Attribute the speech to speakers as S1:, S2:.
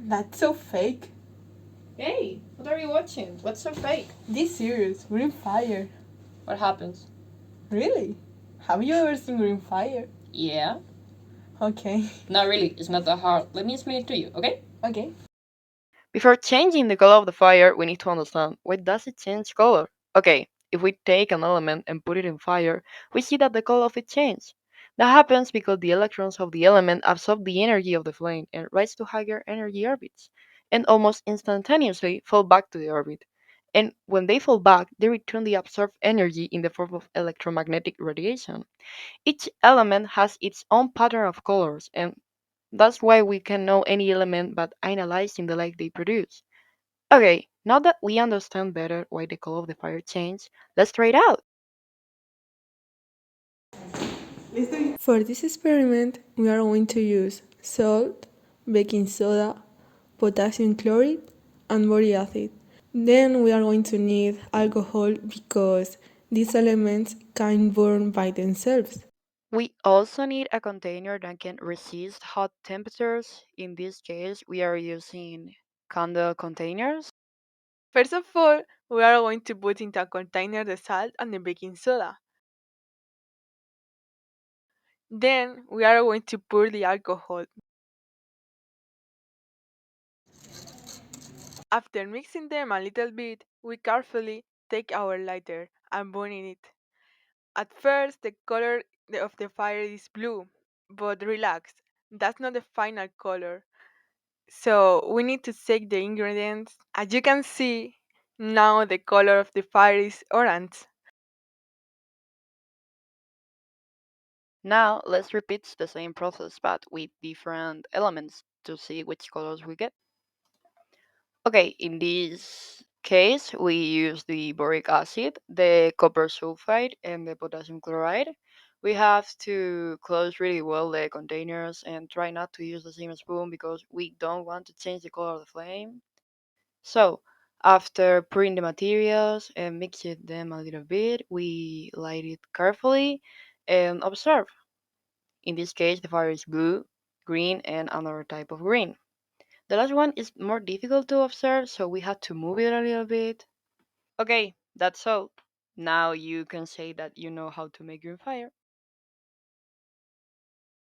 S1: That's so fake.
S2: Hey, what are you watching? What's so fake?
S1: This series, Green Fire.
S2: What happens?
S1: Really? Have you ever seen Green Fire?
S2: Yeah.
S1: Okay.
S2: Not really, it's not that hard. Let me explain it to you, okay?
S1: Okay.
S2: Before changing the color of the fire, we need to understand why does it change color? Okay, if we take an element and put it in fire, we see that the color of it changes. That happens because the electrons of the element absorb the energy of the flame and rise to higher energy orbits, and almost instantaneously fall back to the orbit. And when they fall back, they return the absorbed energy in the form of electromagnetic radiation. Each element has its own pattern of colors, and that's why we can know any element by analyzing the light they produce. Okay, now that we understand better why the color of the fire changed, let's try it out.
S1: For this experiment, we are going to use salt, baking soda, potassium chloride, and boric acid. Then we are going to need alcohol because these elements can burn by themselves.
S2: We also need a container that can resist hot temperatures. In this case, we are using candle containers.
S1: First of all, we are going to put into a container the salt and the baking soda. Then we are going to pour the alcohol. After mixing them a little bit, we carefully take our lighter and burn it. At first, the color of the fire is blue, but relax, that's not the final color. So we need to check the ingredients. As you can see, now the color of the fire is orange.
S2: Now, let's repeat the same process but with different elements to see which colors we get. Okay, in this case, we use the boric acid, the copper sulfide, and the potassium chloride. We have to close really well the containers and try not to use the same spoon because we don't want to change the color of the flame. So, after pouring the materials and mixing them a little bit, we light it carefully and observe. In this case, the fire is blue, green, and another type of green. The last one is more difficult to observe, so we had to move it a little bit. Okay, that's all. Now you can say that you know how to make your fire.